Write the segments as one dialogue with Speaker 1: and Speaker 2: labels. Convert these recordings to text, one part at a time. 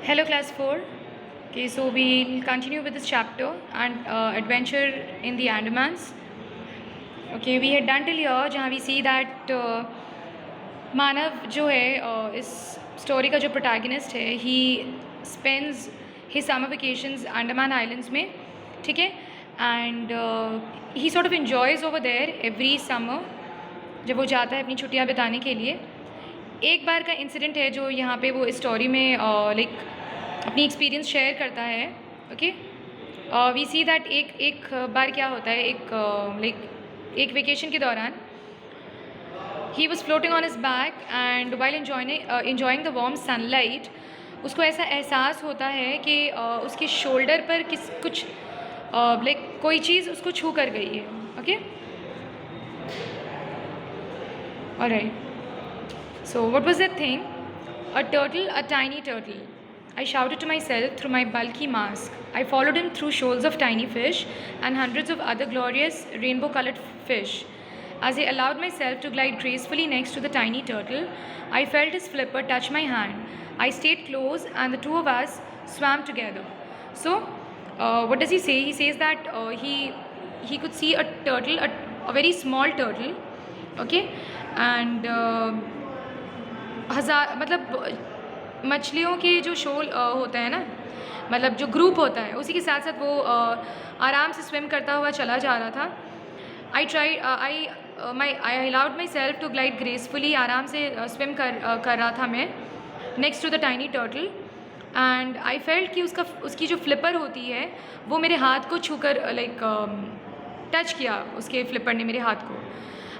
Speaker 1: Hello, class 4. Okay, so we'll continue with this chapter and adventure in the Andamans. Okay, we had done till here जहाँ we see that मानव जो है इस story का जो protagonist है he spends his summer vacations Andaman islands में, ठीक है, and he sort of enjoys over there every summer जब वो जाता है अपनी छुट्टियाँ बिताने के लिए। एक बार का इंसिडेंट है जो यहाँ पे वो इस स्टोरी में लाइक अपनी एक्सपीरियंस शेयर करता है। ओके, वी सी दैट एक बार क्या होता है, एक वेकेशन के दौरान he was floating on his back and while enjoying the warm sunlight उसको ऐसा एहसास होता है कि उसके शोल्डर पर कुछ कोई चीज़ उसको छू कर गई है। Okay, alright, so what was that thing? A turtle, a tiny turtle. I shouted to myself through my bulky mask. I followed him through shoals of tiny fish and hundreds of other glorious rainbow-colored fish. As I allowed myself to glide gracefully next to the tiny turtle, I felt his flipper touch my hand. I stayed close and the two of us swam together. So, what does he say? He says that he could see a turtle, a very small turtle, okay, and मछलियों के जो शोल होता है ना, मतलब जो group होता है, उसी के साथ साथ वो आराम से स्विम करता हुआ चला जा रहा था। I allowed myself to glide gracefully, आराम से स्विम कर रहा था मैं next to the tiny turtle, and I felt कि उसकी जो फ्लिपर होती है वो मेरे हाथ को छूकर टच किया, उसके फ्लिपर ने मेरे हाथ को।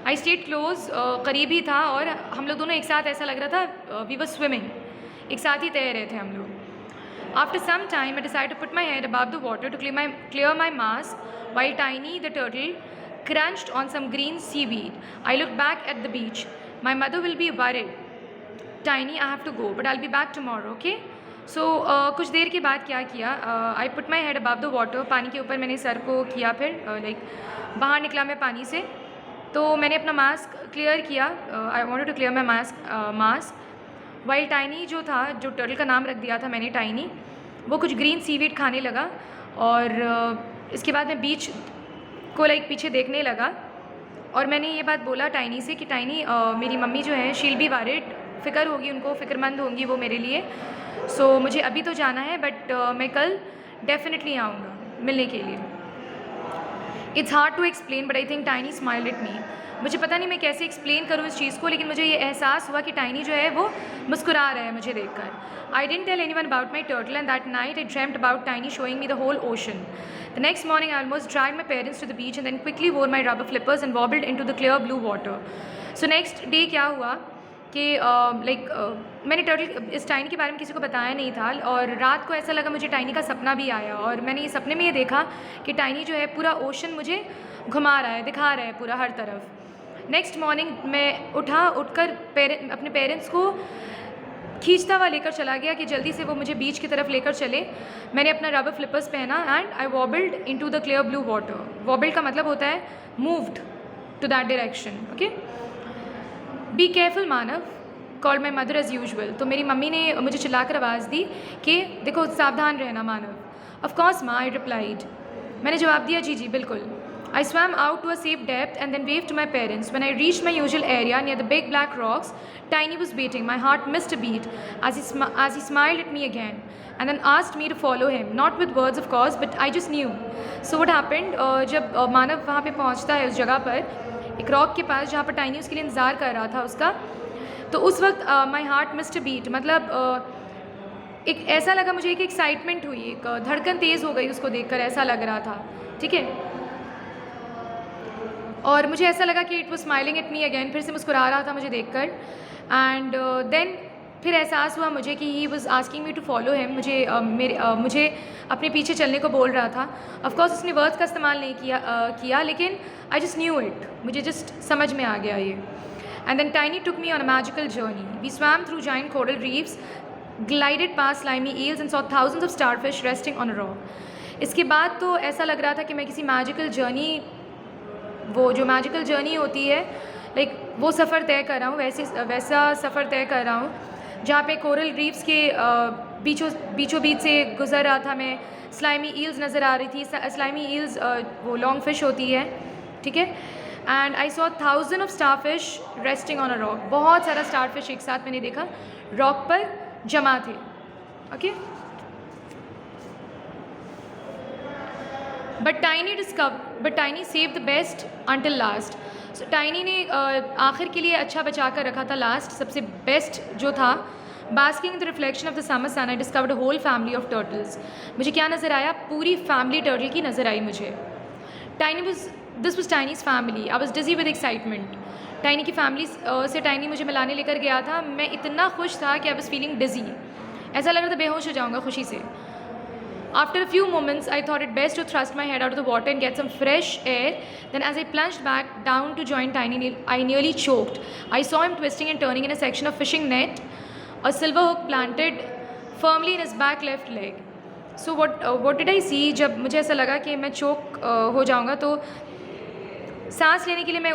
Speaker 1: आई स्टेड क्लोज, करीब ही था और हम लोग दोनों एक साथ, ऐसा लग रहा था वी वर स्विमिंग, एक साथ ही तैर रहे थे हम लोग। After some time I decide to put my head above the water to clear my mask while Tiny the turtle crunched on some green seaweed. I look back at the beach, my mother will be worried, Tiny I have to go but I will be back tomorrow. Okay, so कुछ देर के बाद क्या किया, I put my head above the water, पानी के ऊपर मैंने सर को किया, फिर बाहर निकला मैं पानी से, तो मैंने अपना मास्क क्लियर किया। I wanted to clear my mask while tiny जो था, जो टर्टल का नाम रख दिया था मैंने टाइनी, वो कुछ ग्रीन सीवीड खाने लगा। और इसके बाद मैं बीच को पीछे देखने लगा और मैंने ये बात बोला टाइनी से कि टाइनी, मेरी मम्मी जो है शील बी वारिड, फ़िक्र होगी उनको, फ़िक्रमंद होंगी वो मेरे लिए, सो मुझे अभी तो जाना है बट मैं कल डेफिनेटली आऊँगा मिलने के लिए। It's hard to explain but I think tiny smiled at me. मुझे पता नहीं मैं कैसे एक्सप्लेन करूँ इस चीज़ को, लेकिन मुझे ये एहसास हुआ कि टाइनी जो है वो मुस्कुरा रहा है मुझे देखकर। I didn't tell anyone about my turtle and that night I dreamed about Tiny showing me the whole ocean. The next morning I almost drive my parents to the beach and then quickly wore my rubber flippers and wobbled into the clear blue water. So next day क्या हुआ कि मैंने turtle, इस tiny के बारे में किसी को बताया नहीं था, और रात को ऐसा लगा मुझे टाइनी का सपना भी आया और मैंने ये सपने में ये देखा कि टाइनी जो है पूरा ओशन मुझे घुमा रहा है, दिखा रहा है पूरा हर तरफ। नेक्स्ट मॉर्निंग मैं उठकर अपने पेरेंट्स को खींचता हुआ लेकर चला गया कि जल्दी से वो मुझे बीच की तरफ लेकर चले। मैंने अपना रबर फ्लिपर्स पहना and I wobbled into the clear blue water. Wobbled का मतलब होता है moved to that direction. Okay, be careful Manav, called my mother as usual. तो मेरी मम्मी ने मुझे चिल्लाकर आवाज़ दी कि देखो सावधान रहना मानव। ऑफ कोर्स माँ, आई रिप्लाइड। मैंने जवाब दिया जी जी बिल्कुल। I swam out to a safe depth and then waved to my parents. When I reached my usual area near the big black rocks, Tiny was waiting. My heart missed a beat as he smiled at me again and then asked me to follow him. Not with words, of course, but I just knew. So what happened? जब मानव वहाँ पे पहुँचता है उस जगह पर, एक rock के पास जहाँ पर टाइनी उसके लिए इंतज़ार कर रहा था उसका, तो उस वक्त my heart missed a beat, मतलब एक ऐसा लगा मुझे कि एक्साइटमेंट हुई, एक धड़कन तेज़ हो गई उसको देखकर, ऐसा लग रहा था, ठीक है। और मुझे ऐसा लगा कि it was smiling at me again, फिर से मुस्कुरा रहा था मुझे देखकर। एंड देन फिर एहसास हुआ मुझे कि he was asking me to follow him, मुझे अपने पीछे चलने को बोल रहा था। ऑफकोर्स उसने वर्ड्स का इस्तेमाल नहीं किया, लेकिन आई जस्ट न्यू इट, मुझे जस्ट समझ में आ गया ये। And then tiny took me on a magical journey. We swam through giant coral reefs, glided past slimy eels and saw thousands of starfish resting on a rock। इसके बाद तो ऐसा लग रहा था कि मैं किसी मैजिकल जर्नी, वो जो मैजिकल जर्नी होती है वो सफ़र तय कर रहा हूँ, वैसा सफ़र तय कर रहा हूँ जहाँ पे कोरल रीफ्स के बीचों बीच से गुजर रहा था मैं। स्लाइमी ईल्स नज़र आ रही थी। स्लाइमी ईल्स वो लॉन्ग फिश होती है, ठीक है। And I saw 1000 of star fish resting on a rock. बहुत सारा स्टार फिश एक साथ मैंने देखा रॉक पर जमा थे, okay. But tiny save the best until last. So tiny ने आखिर के लिए अच्छा बचा कर रखा था, लास्ट सबसे बेस्ट जो था। Basking in the reflection of the summer sun I discovered a whole family of turtles. मुझे क्या नज़र आया? पूरी फैमिली टर्टल की नज़र आई मुझे। This was Tiny's family. I was dizzy with excitement. Tiny की फैमिली से टाइनी मुझे मिलाने लेकर गया था। मैं इतना खुश था कि आई वॉज फीलिंग डिजी। ऐसा लग रहा था बेहोश हो जाऊँगा खुशी से। After a few moments, I thought it best to thrust my head out of the water and get some fresh air. Then as I plunged back down to join Tiny, I nearly choked. I saw him twisting and turning in a section of fishing net, a silver hook planted firmly in his back left leg. So what did I see? जब मुझे ऐसा लगा कि मैं चोक हो जाऊँगा, तो सांस लेने के लिए मैं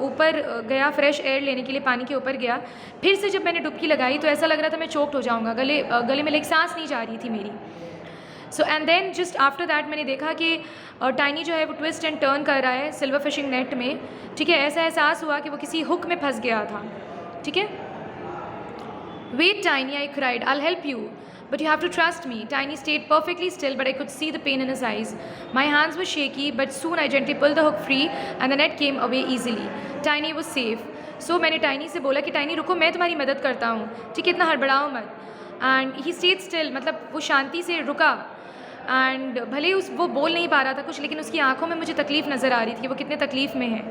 Speaker 1: ऊपर गया, फ्रेश एयर लेने के लिए पानी के ऊपर गया। फिर से जब मैंने डुबकी लगाई तो ऐसा लग रहा था मैं चोक्ड हो जाऊँगा, गले में सांस नहीं जा रही थी मेरी। So and then just after that मैंने देखा कि टाइनी जो है वो ट्विस्ट एंड टर्न कर रहा है सिल्वर फिशिंग नेट में, ठीक है। ऐसा एहसास हुआ कि वो किसी हुक में फंस गया था, ठीक है। Wait tiny, I cried, I will help you, but you have to trust me. Tiny stayed perfectly still, but I could see the pain in his eyes. My hands were shaky, but soon I gently pulled the hook free and the net came away easily. Tiny was safe. So मैंने tiny से बोला कि tiny रुको, मैं तुम्हारी मदद करता हूँ, ठीक है, इतना हड़बड़ाओ मत। एंड ही स्टेड स्टिल, मतलब वो शांति से रुका। एंड भले वो बोल नहीं पा रहा था कुछ, लेकिन उसकी आंखों में मुझे तकलीफ़ नज़र आ रही थी, वो कितने तकलीफ़ में है।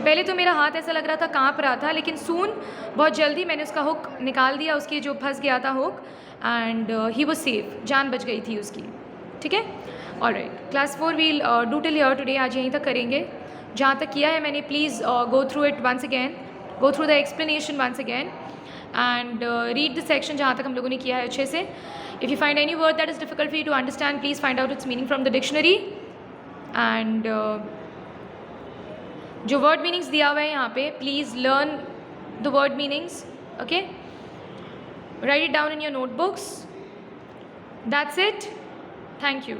Speaker 1: पहले तो मेरा हाथ ऐसा लग रहा था कांप रहा था, लेकिन सून बहुत जल्दी मैंने उसका हुक निकाल दिया, उसके जो फंस गया था hook, and he was safe, जान बच गई थी उसकी, ठीक है। Alright, class 4 we'll do till here today, आज यहीं तक करेंगे। जहाँ तक किया है मैंने, please go through it once again, go through the explanation once again and read the section जहाँ तक हम लोगों ने किया है अच्छे से। If you find any word that is difficult for you to understand, please find out its meaning from the dictionary. And जो word meanings दिया हुआ है यहाँ पे, please learn the word meanings. Okay? Write it down in your notebooks. That's it. Thank you.